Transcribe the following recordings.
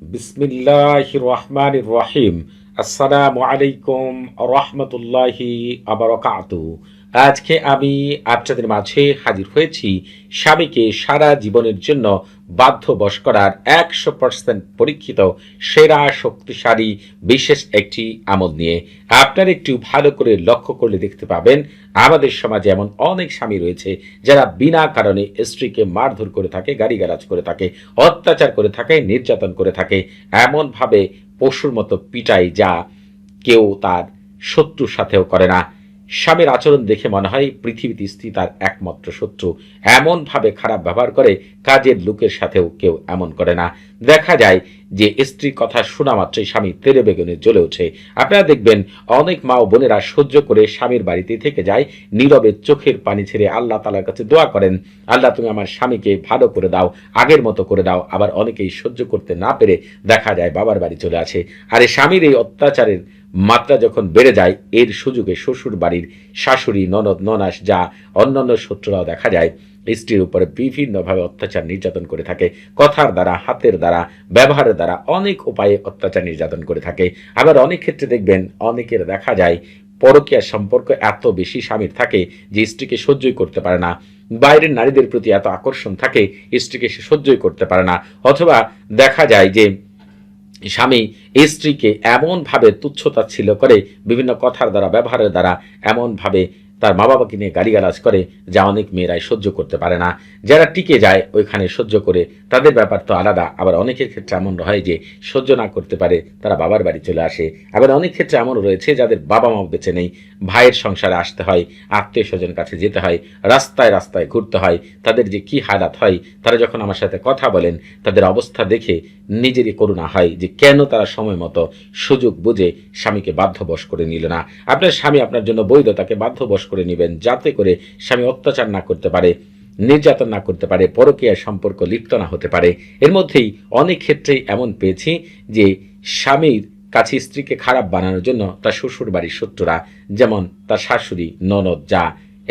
বিসমিল্লাহির রহমানির রহিম। আসসালামু আলাইকুম রহমতুল্লাহি আবরাকাতুহু। আজকে আমি আপনাদের মাঝে হাজির হয়েছি স্বামীকে সারা জীবনের জন্য বাধ্যবশ করার 100% পরীক্ষিত সেরা শক্তিশালী বিশেষ একটি আমল নিয়ে। আপনার একটু ভালো করে লক্ষ্য করলে দেখতে পাবেন আমাদের সমাজে এমন অনেক স্বামী রয়েছে যারা বিনা কারণে স্ত্রীকে মারধর করে থাকে, গালিগালাজ করে থাকে, অত্যাচার করে থাকে, নির্যাতন করে থাকে, এমনভাবে পশুর মতো পিটায় যা কেউ তার শত্রুর সাথেও করে না। স্বামীর আচরণ দেখে মনে হয় পৃথিবীতে স্ত্রী তার একমাত্র শত্রু। এমনভাবে খারাপ ব্যবহার করে, কাজের লোকের সাথেও কেউ এমন করে না। দেখা যায় যে স্ত্রীর কথা শোনা মাত্রই স্বামী তেরে বেগুনে জ্বলে ওঠে। আপনারা দেখবেন অনেক মা ও বোনেরা সহ্য করে স্বামীর বাড়িতে থেকে যায়, নীরবে চোখের পানি ছেড়ে আল্লাহ তাআলার কাছে দোয়া করেন, আল্লাহ তুমি আমার স্বামীকে ভালো করে দাও, আগের মতো করে দাও। আবার অনেকেই সহ্য করতে না পেরে দেখা যায় বাবার বাড়ি চলে আসে। আর এই স্বামীর এই অত্যাচারের মাত্রা যখন বেড়ে যায়, এর সুযোগে শ্বশুর বাড়ির শাশুড়ি, ননদ, ননাস যা অন্যান্য শত্রুরাও দেখা যায় স্ত্রীর উপরে বিভিন্নভাবে অত্যাচার নির্যাতন করে থাকে। কথার দ্বারা, হাতের দ্বারা, ব্যবহারের দ্বারা অনেক উপায়ে অত্যাচার নির্যাতন করে থাকে। আবার অনেক ক্ষেত্রে দেখবেন অনেকের দেখা যায় পরকীয়া সম্পর্ক এত বেশি স্বামীর থাকে যে স্ত্রীকে সহ্যই করতে পারে না। বাইরের নারীদের প্রতি এত আকর্ষণ থাকে স্ত্রীকে সে সহ্যই করতে পারে না। অথবা দেখা যায় যে স্বামী স্ত্রীকে এমনভাবে তুচ্ছতাচ্ছিল্য করে, বিভিন্ন কথার দ্বারা, ব্যবহারের দ্বারা এমনভাবে তার মা বাবাকে নিয়ে গালিগালাজ করে যা অনেক মেয়েরাই সহ্য করতে পারে না। যারা টিকে যায় ওইখানে সহ্য করে তাদের ব্যাপার তো আলাদা। আবার অনেকের ক্ষেত্রে এমন হয় যে সহ্য না করতে পারে তারা বাবার বাড়ি চলে আসে। আবার অনেক ক্ষেত্রে এমন রয়েছে যাদের বাবা মা বেঁচে নেই, ভাইয়ের সংসারে আসতে হয়, আত্মীয় স্বজন কাছে যেতে হয়, রাস্তায় রাস্তায় ঘুরতে হয়। তাদের যে কি হালাত হয়, তারা যখন আমার সাথে কথা বলেন তাদের অবস্থা দেখে নিজেরই করুণা হয় যে কেন তারা সময় মতো সুযোগ বুঝে স্বামীকে বাধ্যবশ করে নিল না। আপনার স্বামী আপনার জন্য বৈধ, তাকে বাধ্যবশ করে নেবেন যাতে করে স্বামী অত্যাচার না করতে পারে, নির্যাতন না করতে পারে, পরকীয়া সম্পর্ক লিপ্ত না হতে পারে। এর মধ্যেই অনেক ক্ষেত্রেই এমন পেয়েছি যে স্বামীর কাছে স্ত্রীকে খারাপ বানানোর জন্য তার শ্বশুর বাড়ির শত্রুরা, যেমন তার শাশুড়ি, ননদ, যা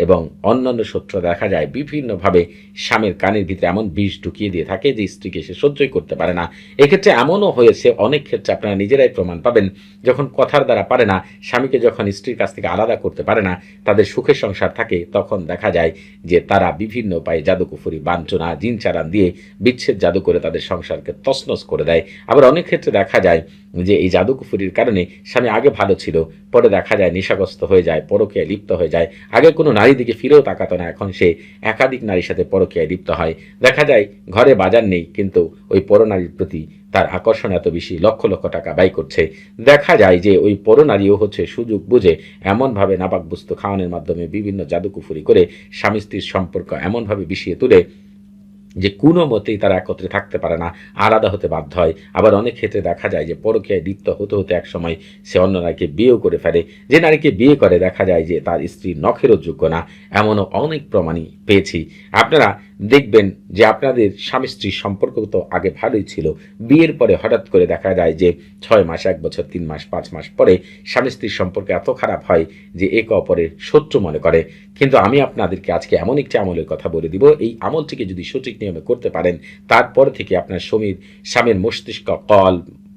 এবং অন্যান্য শত্রু দেখা যায় বিভিন্নভাবে স্বামীর কানের ভিতরে এমন বিষ ঢুকিয়ে দিয়ে থাকে যে স্ত্রীকে সে সহ্যই করতে পারে না। এক্ষেত্রে এমনও হয়েছে, অনেক ক্ষেত্রে আপনারা নিজেরাই প্রমাণ পাবেন, যখন কথার দ্বারা পারে না, স্বামীকে যখন স্ত্রীর কাছ থেকে আলাদা করতে পারে না, তাদের সুখের সংসার থাকে, তখন দেখা যায় যে তারা বিভিন্ন উপায়ে জাদুকুফুরি, বাঞ্ছনা, জিন চারান দিয়ে বিচ্ছেদ জাদু করে তাদের সংসারকে তছনছ করে দেয়। আবার অনেক ক্ষেত্রে দেখা যায় যে এই জাদুকুফুরির কারণে স্বামী আগে ভালো ছিল, পরে দেখা যায় নেশাগ্রস্ত হয়ে যায়, পরকীয়ায় লিপ্ত হয়ে যায়। আগে কোনো নারী দিকে ফিরেও তাকাতো না, এখন সে একাধিক নারীর সাথে পরকীয়ায় লিপ্ত হয়। দেখা যায় ঘরে বাজার নেই কিন্তু ওই পরনারীর প্রতি তার আকর্ষণ এত বেশি, লক্ষ লক্ষ টাকা ব্যয় করছে। দেখা যায় যে ওই পরনারীও হচ্ছে সুযোগ বুঝে এমনভাবে নাপাক বস্তু খাওয়ানোর মাধ্যমে বিভিন্ন জাদুকুফুরি করে স্বামী স্ত্রীর সম্পর্ক এমনভাবে বিষিয়ে তুলে যে কোনো মতেই তারা একত্রে থাকতে পারে না, আলাদা হতে বাধ্য হয়। আবার অনেক ক্ষেত্রে দেখা যায় যে পরকীয়ায় লিপ্ত হতে হতে এক সময় সে অন্য নারীকে বিয়েও করে ফেলে। যে নারীকে বিয়ে করে দেখা যায় যে তার স্ত্রী নখেরও যোগ্য না, এমনও অনেক প্রমাণই পেয়েছি। আপনারা দেখবেন যে আপনাদের স্বামী স্ত্রীর সম্পর্ক তো আগে ভালোই ছিল, বিয়ের পরে হঠাৎ করে দেখা যায় যে 6 মাস, 1 বছর, 3 মাস, 5 মাস পরে স্বামী স্ত্রীর সম্পর্ক এত খারাপ হয় যে একে অপরের শত্রু মনে করে। কিন্তু আমি আপনাদেরকে আজকে এমন একটি আমলের কথা বলে দিব, এই আমলটিকে যদি সঠিক নিয়মে করতে পারেন, তারপর থেকে আপনার স্বামীর মস্তিষ্ক, কল,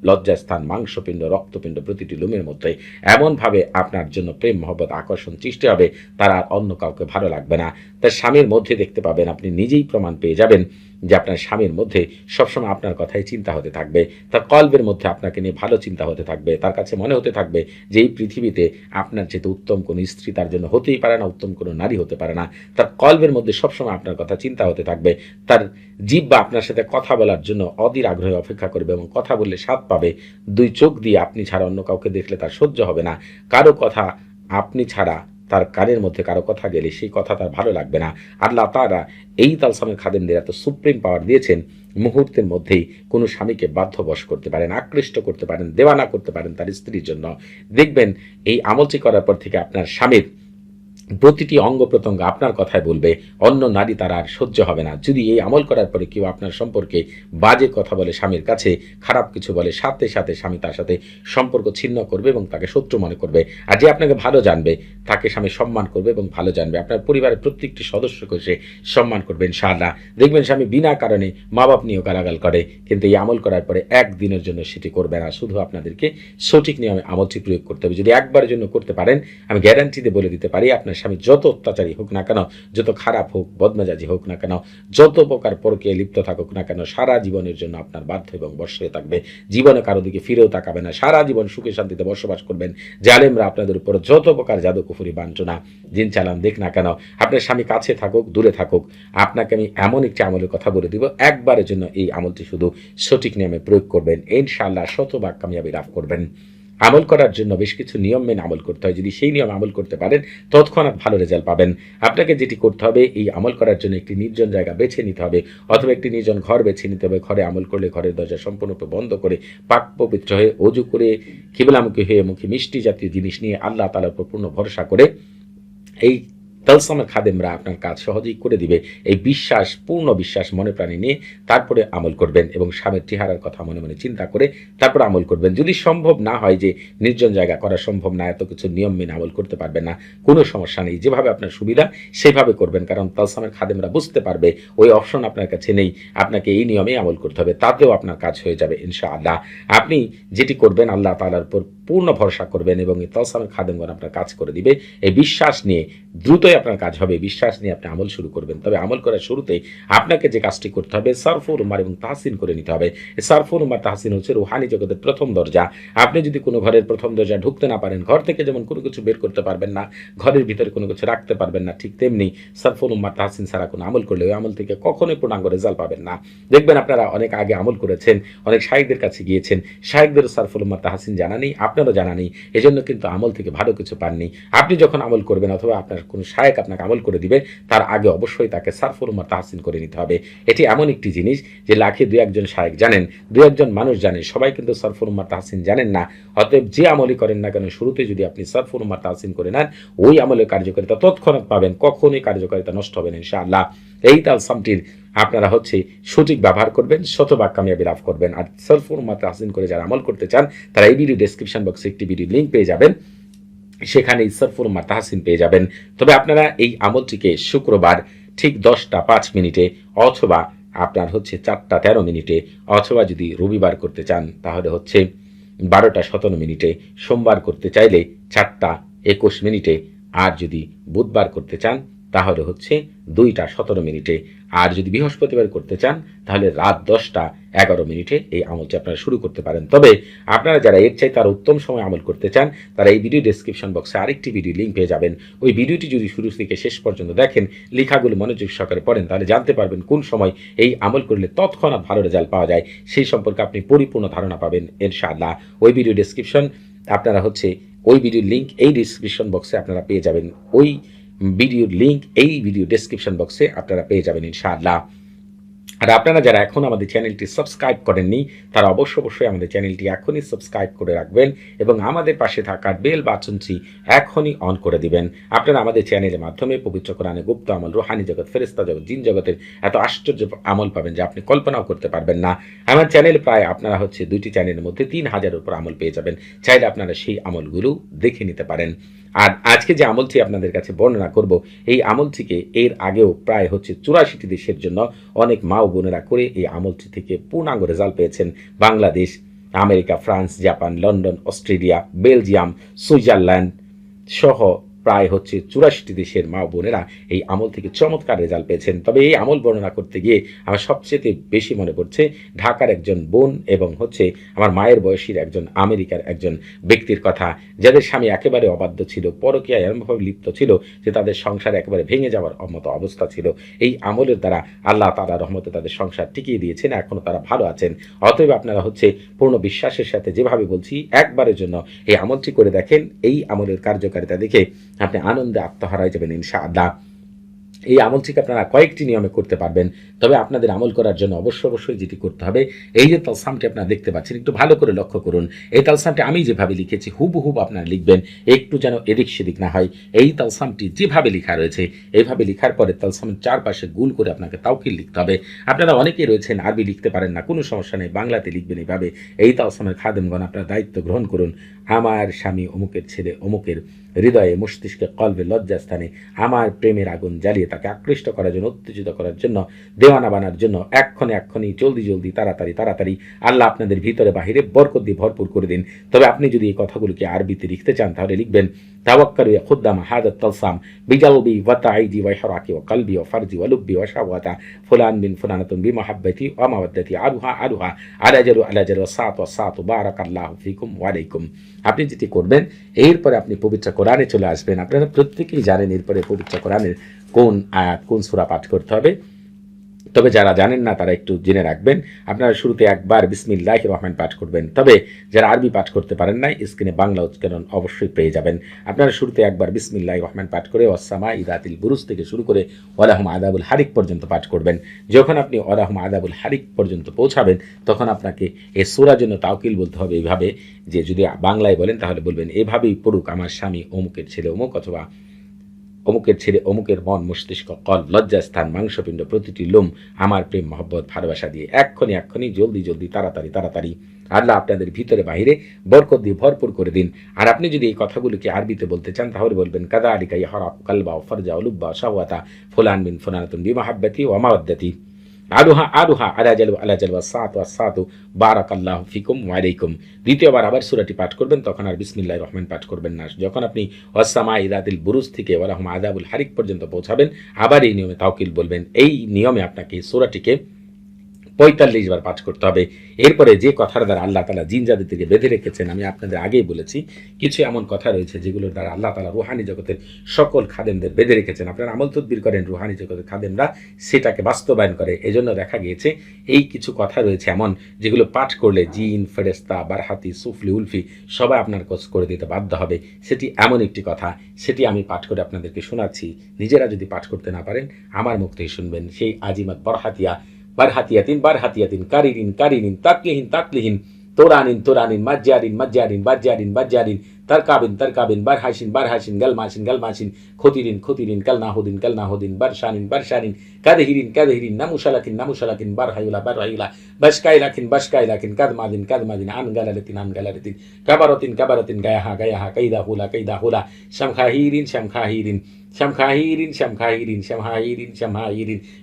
লজ্জাস্থান, মাংসপিণ্ড, রক্তপিণ্ড প্রতিটি লোমের মধ্যে এমনভাবে আপনার জন্য প্রেম, মহব্বত, আকর্ষণ সৃষ্টি হবে, তার আর অন্য কাউকে ভালো লাগবে না। তার স্বামীর মধ্যে দেখতে পাবেন, আপনি নিজেই প্রমাণ পেয়ে যাবেন যে আপনার স্বামীর মধ্যে সবসময় আপনার কথাই চিন্তা হতে থাকবে, তার কল্পের মধ্যে আপনাকে নিয়ে ভালো চিন্তা হতে থাকবে, তার কাছে মনে হতে থাকবে যে এই পৃথিবীতে আপনার যেহেতু উত্তম কোনো স্ত্রী তার জন্য হতেই পারে না, উত্তম কোনো নারী হতে পারে না। তার কল্পের মধ্যে সবসময় আপনার কথা চিন্তা হতে থাকবে, তার জিহ্বা আপনার সাথে কথা বলার জন্য অধীর আগ্রহে অপেক্ষা করবে এবং কথা বললে স্বাদ পাবে। 2 চোখ দিয়ে আপনি ছাড়া অন্য কাউকে দেখলে তার সহ্য হবে না। কারো কথা আপনি ছাড়া তার কানের মধ্যে কারো কথা গেলে সেই কথা তার ভালো লাগবে না। আল্লাহ তাআলা এই তালসামের খাদেমদের এত সুপ্রিম পাওয়ার দিয়েছেন, মুহূর্তের মধ্যেই কোনো স্বামীকে বাধ্যবশ করতে পারেন, আকৃষ্ট করতে পারেন, দেওয়ানা করতে পারেন তার স্ত্রীর জন্য। দেখবেন এই আমলটি করার পর থেকে আপনার স্বামীর প্রতিটি অঙ্গ প্রত্যঙ্গ আপনার কথায় বলবে, অন্য নারী তার আর সহ্য হবে না। যদি এই আমল করার পরে কেউ আপনার সম্পর্কে বাজে কথা বলে, স্বামীর কাছে খারাপ কিছু বলে, সাথে সাথে স্বামী তার সাথে সম্পর্ক ছিন্ন করবে এবং তাকে শত্রু মনে করবে। আর যে আপনাকে ভালো জানবে তাকে স্বামী সম্মান করবে এবং ভালো জানবে, আপনার পরিবারের প্রত্যেকটি সদস্যকে সে সম্মান করবে ইনশাআল্লাহ। দেখবেন স্বামী বিনা কারণে মা বাপ নিয়েও গালাগাল করে, কিন্তু এই আমল করার পরে একদিনের জন্য সেটি করবে না। শুধু আপনাদেরকে সঠিক নিয়মে আমলটি প্রয়োগ করতে হবে। যদি একবারের জন্য করতে পারেন, আমি গ্যারান্টিতে বলে দিতে পারি আপনার স্বামী যত অত্যাচারী হোক না কেন, যত খারাপ হোক, বদমেজাজি হোক না কেন, যত প্রকার পরকীয়ায় লিপ্ত থাকুক না কেন, সারা জীবনের জন্য আপনার বাধ্য এবং বশ হয়ে থাকবে। জীবনে কারো দিকে ফিরেও তাকাবে না, সারা জীবন সুখে শান্তিতে বসবাস করবেন। জালেমরা আপনাদের উপর যত প্রকার জাদু কুফরি বাঞ্ছনা জিন চালান দেখ না কেন, আপনার স্বামী কাছে থাকুক দূরে থাকুক, আপনাকে আমি এমন একটি আমলের কথা বলে দিব, একবারের জন্য এই আমলটি শুধু সঠিক নিয়মে প্রয়োগ করবেন, ইনশাআল্লাহ শতভাগ কামিয়াবি লাভ করবেন। আমল করার জন্য বেশ কিছু নিয়ম মেনে আমল করতে হয়। যদি সেই নিয়ম আমল করতে পারেন, তৎক্ষণাৎ ভালো রেজাল্ট পাবেন। আপনাকে যেটি করতে হবে, এই আমল করার জন্য একটি নির্জন জায়গা বেছে নিতে হবে, অথবা একটি নির্জন ঘর বেছে নিতে হবে। ঘরে আমল করলে ঘরের দরজা সম্পূর্ণরূপে বন্ধ করে, পাক পবিত্র হয়ে, অজু করে, কিবলামুখী হয়ে, মুখে মিষ্টি জাতীয় জিনিস নিয়ে আল্লাহ তাআলার উপর পূর্ণ ভরসা করে এই তালসামের খাদেমরা আপনার কাজ সহজেই করে দিবে। এই বিশ্বাস, পূর্ণ বিশ্বাস মনে প্রাণে নিয়ে তারপরে আমল করবেন এবং স্বামীর চেহারার কথা মনে মনে চিন্তা করে তারপরে আমল করবেন। যদি সম্ভব না হয় যে নির্জন জায়গা করা সম্ভব না, এত কিছু নিয়ম মেনে আমল করতে পারবেন না, কোনো সমস্যা নেই, যেভাবে আপনার সুবিধা সেভাবে করবেন। কারণ তালসামের খাদেমরা বুঝতে পারবে ওই অপশন আপনার কাছে নেই, আপনাকে এই নিয়মেই আমল করতে হবে, তাতেও আপনার কাজ হয়ে যাবে ইনশাআল্লাহ। আপনি যেটি করবেন, আল্লাহ তাআলার উপর পূর্ণ ভরসা করবেন এবং এই তালসামের খাদেমগণ আপনার কাজ করে দিবে। এই বিশ্বাস নিয়ে দ্রুতই আপনার কাজ হবে, বিশ্বাস নিয়ে আপনি আমল শুরু করবেন। তবে আমল করার শুরুতেই আপনাকে যে কাজটি করতে হবে, সারফুল উমার এবং তাহসিন করে নিতে হবে। সারফুল উমার তাহসিন হচ্ছে রুহানি জগতের প্রথম দরজা। আপনি যদি কোনো ঘরের প্রথম দরজা ঢুকতে না পারেন, ঘর থেকে যেমন কোনো কিছু বের করতে পারবেন না, ঘরের ভিতরে কোনো কিছু রাখতে পারবেন না, ঠিক তেমনি সারফুল উমার তাহসিন ছাড়া কোনো আমল করলে ওই আমল থেকে কখনোই পূর্ণাঙ্গ রেজাল্ট পাবেন না। দেখবেন আপনারা অনেক আগে আমল করেছেন, অনেক শায়েখদের কাছে গিয়েছেন, শায়েখদেরও সারফুল উমার তাহসিন জানা নেই, আপনারও জানা নেই, এজন্য কিন্তু আমল থেকে ভালো কিছু পাননি। আপনি যখন আমল করবেন অথবা আপনার কোনো শায়েখ আপনাকে আমল করে দিবে, তার আগে অবশ্যই তাকে সারফুল উমার তাহসিন করে নিতে হবে। এটি এমন একটি জিনিস যে লাখে দু একজন শায়েখ জানেন, দু একজন মানুষ জানে, সবাই কিন্তু সারফুল উমার তাহসিন জানেন না। অতএব যে আমলই করেন না কেন, শুরুতে যদি আপনি সারফুল উমার তাহসিন করে নেন, ওই আমলের কার্যকারিতা তৎক্ষণাৎ পাবেন, কখনোই কার্যকারিতা নষ্ট হবে না ইনশাআল্লাহ। এই তালসামটির আপনারা সঠিক ব্যবহার করবেন, শতভাগ কামিয়াবি লাভ করবেন। আর সারফুল উমার তাহসিন করে যারা আমল করতে চান, তারা এই ভিডিও ডেসক্রিপশন বক্সে একটি ভিডিও লিঙ্ক পেয়ে যাবেন, সেখানে সারফুল উমার তাহসিন পেয়ে যাবেন। তবে আপনারা এই আমলটিকে শুক্রবার ঠিক 10:05 অথবা আপনার 4:13, অথবা যদি রবিবার করতে চান তাহলে 12:17, সোমবার করতে চাইলে 4:21, আর যদি বুধবার করতে চান তাহলে 2:17, আর যদি বৃহস্পতিবার করতে চান তাহলে রাত 10:11 এই আমলটি আপনারা শুরু করতে পারেন। তবে আপনারা যারা এর চাইতে আরও উত্তম সময় আমল করতে চান, তারা এই ভিডিও ডেসক্রিপশন বক্সে আরেকটি ভিডিও লিঙ্ক পেয়ে যাবেন। ওই ভিডিওটি যদি শুরু থেকে শেষ পর্যন্ত দেখেন, লেখাগুলো মনোযোগ সহকারে পড়েন, তাহলে জানতে পারবেন কোন সময় এই আমল করলে তৎক্ষণাৎ ভালো রেজাল্ট পাওয়া যায়, সেই সম্পর্কে আপনি পরিপূর্ণ ধারণা পাবেন ইনশাআল্লাহ। ওই ভিডিও ডেসক্রিপশন আপনারা ওই ভিডিওর লিঙ্ক এই ডেসক্রিপশন বক্সে আপনারা পেয়ে যাবেন, ওই ভিডিওর লিঙ্ক এই ভিডিও ডেসক্রিপশন বক্সে আপনারা পেয়ে যাবেন ইনশাআল্লাহ। আর আপনারা যারা এখন আমাদের চ্যানেলটি সাবস্ক্রাইব করেননি, তারা অবশ্যই আমাদের চ্যানেলটি এখনই সাবস্ক্রাইব করে রাখবেন এবং আমাদের পাশে থাকা বেল বাটনটি এখনই অন করে দিবেন। আপনারা আমাদের চ্যানেলের মাধ্যমে পবিত্র কোরআনে গুপ্ত আমল, রুহানি জগৎ, ফেরেশতা জগৎ, জিন জগতের এত আশ্চর্য আমল পাবেন যে আপনি কল্পনাও করতে পারবেন না। আমার চ্যানেলে প্রায় আপনারা দুইটি চ্যানেলের মধ্যে 3000-এর উপর আমল পেয়ে যাবেন। চাইলে আপনারা সেই আমলগুলো দেখে নিতে পারেন। আর আজকে যে আমলটি আপনাদের কাছে বর্ণনা করব, এই আমলটিকে এর আগেও প্রায় 84টি দেশের জন্য অনেক মা ও বোনেরা করে এই আমলটি থেকে পূর্ণাঙ্গ রেজাল্ট পেয়েছেন। Bangladesh, America, France, Japan, London, Australia, Belgium, Switzerland সহ প্রায় 84টি দেশের মা বোনেরা এই আমল থেকে চমৎকার রেজাল্ট পেয়েছেন। তবে এই আমল বর্ণনা করতে গিয়ে আমার সবচেয়ে বেশি মনে পড়ছে ঢাকার একজন বোন এবং আমার মায়ের বয়সীর একজন আমেরিকার একজন ব্যক্তির কথা, যাদের স্বামী একেবারে অবাধ্য ছিল, পরকীয়ায় এমনভাবে লিপ্ত ছিল যে তাদের সংসার একেবারে ভেঙে যাওয়ার মতো অবস্থা ছিল। এই আমলের দ্বারা আল্লাহ তাআলার রহমতে তাদের সংসার টিকিয়ে দিয়েছেন, এখনও তারা ভালো আছেন। অতএব আপনারা পূর্ণ বিশ্বাসের সাথে যেভাবে বলছি, একবারের জন্য এই আমলটি করে দেখেন। এই আমলের কার্যকারিতা দেখে আপনি আনন্দে আত্মহারা হয়ে যাবেন ইনশাআল্লাহ। এই আমলটিকে আপনারা কয়েকটি নিয়মে করতে পারবেন। তবে আপনাদের আমল করার জন্য অবশ্যই যেটি করতে হবে, এই যে তালসামটি আপনারা দেখতে পাচ্ছেন, একটু ভালো করে লক্ষ্য করুন। এই তালসামটি আমি যেভাবে লিখেছি হুবহুব আপনারা লিখবেন, একটু যেন এদিক সেদিক না হয়। এই তালসামটি যেভাবে লেখা রয়েছে এইভাবে লেখার পরে তালসামের চারপাশে গোল করে আপনাকে তাওকিল লিখতে হবে। আপনারা অনেকেই রয়েছেন আরবি লিখতে পারেন না, কোনো সমস্যা নেই, বাংলাতে লিখবেন এইভাবে। এই তালসামের খাদেমগণ আপনারা দায়িত্ব গ্রহণ করুন। আমার স্বামী অমুকের ছেলে অমুকের হৃদয়ে, মস্তিষ্কে, কলবে, লজ্জাস্থানে আমার প্রেমের আগুন জ্বালিয়ে তাকে আকৃষ্ট করার জন্য, উত্তেজিত করার জন্য, দেওয়ানা বানার জন্য এক্ষণে জলদি তাড়াতাড়ি আল্লাহ আপনাদের ভিতরে বাহিরে বরকত দিয়ে ভরপুর করে দিন। তবে আপনি যদি এই কথাগুলোকে আরবিতে লিখতে চান তাহলে লিখবেন তাওয়াক্কালু ইয়া খুদ্দাম হাদাত তালসাম বিজালবি ওয়া তাইদি ওয়া ইহরাকি ওয়া কলবি ওয়া ফারজি ওয়া লুব্বি ওয়া শাওয়াতা ফুলান বিন ফুলানাতুন বিমাহাব্বাতি ওয়া মাওয়াদ্দাতি আরুহা আলাজারু ওয়া সাতু বারাকাল্লাহু ফিকুম ওয়া আলাইকুম। আপনি যেটি করবেন, এরপরে আপনি পবিত্র কোরআনে চলে আসবেন। আপনারা প্রত্যেকেই জানেন এরপরে পবিত্র কোরআনের কোন আয়াত, কোন সূরা পাঠ করতে হবে। তবে যারা জানেন না তারা একটু জেনে রাখবেন। আপনারা শুরুতে একবার বিসমিল্লাহির রহমান পাঠ করবেন। তবে যারা আরবি পাঠ করতে পারেন না, স্ক্রিনে বাংলা উচ্চারণ অবশ্যই পেয়ে যাবেন। আপনারা শুরুতে একবার বিসমিল্লাহির রহমান পাঠ করে ওয়াসসামা ইদাতিল বুরুজ থেকে শুরু করে ওয়ালাহুম আযাবুল হারিক পর্যন্ত পাঠ করবেন। যখন আপনি ওয়ালাহুম আযাবুল হারিক পর্যন্ত পৌঁছাবেন তখন আপনাকে এই সূরার জন্য তাওকিল বলতে হবে এইভাবে, যে যদি বাংলায় বলেন তাহলে বলবেন এভাবেই পড়ুক আমার স্বামী অমুকের ছেলে অমুক, অথবা অমুকের ছেলে অমুকের মন, মস্তিষ্ক, কল, লজ্জাস্থান, মাংসপিণ্ড, প্রতিটি লোম আমার প্রেম মহব্বত ভালোবাসা দিয়ে এক্ষণি জলদি তাড়াতাড়ি আল্লাহ আপনাদের ভিতরে বাহিরে বরকত দিয়ে ভরপুর করে দিন। আর আপনি যদি এই কথাগুলোকে আরবিতে বলতে চান তাহলে বলবেন কাদা আলিকা ইহরাক কালবা ও ফরজা ও লুব্বা শাওয়াতা ফুলান বিন ফুলানাতুন বিমাহাব্বাতি ওয়া মাওয়াদ্দাতি আরুহা আলাজালু ওয়াসাতু বারাকাল্লাহু ফিকুম ওয়া আলাইকুম। দ্বিতীয়বার আবার সূরাটি পাঠ করবেন, তখন আর বিসমিল্লাহির রহমান পাঠ করবেন না। যখন আপনি ওয়াসসামাই যাতিল বুরুজ থেকে ওয়ালাহুম আযাবুল হারিক পর্যন্ত পৌঁছাবেন আবার এই নিয়মে তাওকিল বলবেন। এই নিয়মে আপনাকে সূরাটিকে ৪৫ বার পাঠ করতে হবে। এরপরে যে কথার দ্বারা আল্লাহ তাআলা জিন জাতিকে বেঁধে রেখেছেন, আমি আপনাদের আগেই বলেছি কিছু এমন কথা রয়েছে যেগুলোর দ্বারা আল্লাহ তাআলা রুহানি জগতের সকল খাদেমদের বেঁধে রেখেছেন। আপনারা আমল তদবির করেন, রুহানি জগতের খাদেমরা সেটাকে বাস্তবায়ন করে। এজন্য দেখা গিয়েছে এই কিছু কথা রয়েছে এমন যেগুলো পাঠ করলে জিন, ফেরেশতা, বারহাতি, সুফলি, উলফি সবাই আপনার কাজ করে দিতে বাধ্য হবে। সেটি এমন একটি কথা, সেটি আমি পাঠ করে আপনাদেরকে শোনাচ্ছি। নিজেরা যদি পাঠ করতে না পারেন আমার মুখ থেকে শুনবেন। সেই আজিমাত বারহাতিয়াতিন কারিরিন তাকলিহিন তোরানিন মাজ্জারিন তারকাবিন বারহাসিন গালমাসিন খতিরিন কালনাহুদিন বারশানিন কাদহিরিন নামুশালাকিন বারহাইলা বাশকাইলাকিন কাদমাদিন আনগালালাতিন কাবারাতিন গায়াহা কাইদাহুলা শামখাহিরিন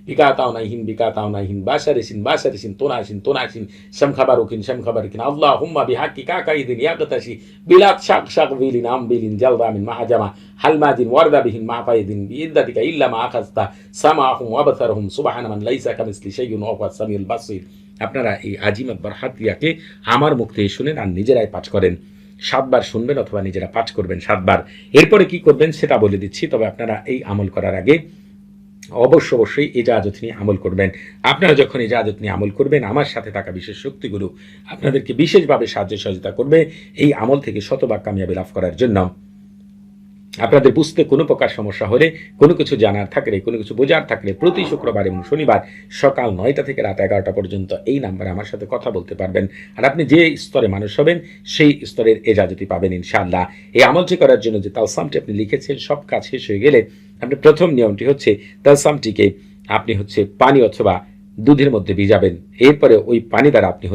বিকাতাউনাহিন বাসারিসিন তোনাসিন শামখাবারিকিন আল্লাহুম্মা বিহাক্কি কাকাইদিন ইয়াগতাশি বিলাত শাকবিলিন আমবিলিন জালবামিন মাহাজামা হালমাদিন ওয়ারদাবিহিন মাফাইদিন বিইদ্দাতিকা ইল্লা মা আখাযতা সামাহুম ওয়া বাসারহুম সুবহানা মান লাইসা কামিসলি শাইউন ওয়া হুয়াস সামিউল বাসীর। আপনারা এই আজিমাত বারহাতিয়াকে আমার মুখ থেকে শুনেন আর নিজেরাই পাঠ করেন। 7 বার শুনবেন অথবা নিজেরা পাঠ করবেন 7 বার। এরপরে কি করবেন সেটা বলে দিচ্ছি। তবে আপনারা এই আমল করার আগে অবশ্যই ইজাজত নিয়ে আমল করবেন। আপনারা যখন ইজাজত নিয়ে আমল করবেন আমার সাথে থাকা বিশেষ শক্তিগুলো আপনাদেরকে বিশেষভাবে সাহায্য সহযোগিতা করবে এই আমল থেকে শতভাগ কামিয়াবি লাভ করার জন্য। আপনাদের বুঝতে কোনো প্রকার সমস্যা হলে, কোনো কিছু জানার থাকলে, কোনো কিছু বোঝার থাকলে প্রতি শুক্রবার এবং শনিবার সকাল 9টা থেকে রাত 11টা পর্যন্ত এই নাম্বারে আমার সাথে কথা বলতে পারবেন। আর আপনি যে স্তরে মানুষ হবেন সেই স্তরের এজাজতি পাবেন ইনশাআল্লাহ। এই আমলটি করার জন্য যে তালসামটি আপনি লিখেছেন সব কাজ শেষ হয়ে গেলে আপনি প্রথম নিয়মটি হচ্ছে তালসামটিকে আপনি পানি অথবা দুধের মধ্যে ভিজাবেন। এরপরে ওই পানি দ্বারা আপনি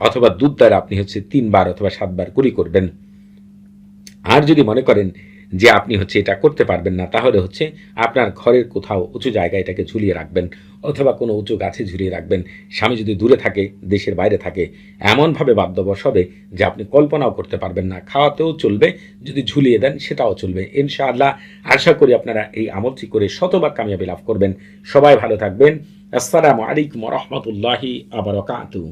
অথবা দুধ দ্বারা আপনি 3 বার অথবা 7 বার কুলি করবেন। আর যদি মনে করেন যে আপনি এটা করতে পারবেন না তাহলে আপনার ঘরের কোথাও উঁচু জায়গায় এটাকে ঝুলিয়ে রাখবেন অথবা কোনো উঁচু গাছে ঝুলিয়ে রাখবেন। স্বামী যদি দূরে থাকে, দেশের বাইরে থাকে, এমনভাবে বাধ্যবশ হবে যে আপনি কল্পনাও করতে পারবেন না। খাওয়াতেও চলবে, যদি ঝুলিয়ে দেন সেটাও চলবে ইনশাআল্লাহ। আশা করি আপনারা এই আমলটি করে শতভাগ কামিয়াবি লাভ করবেন। সবাই ভালো থাকবেন। আসসালামু আলাইকুম ওয়া রাহমাতুল্লাহি ওয়া বারাকাতুহু।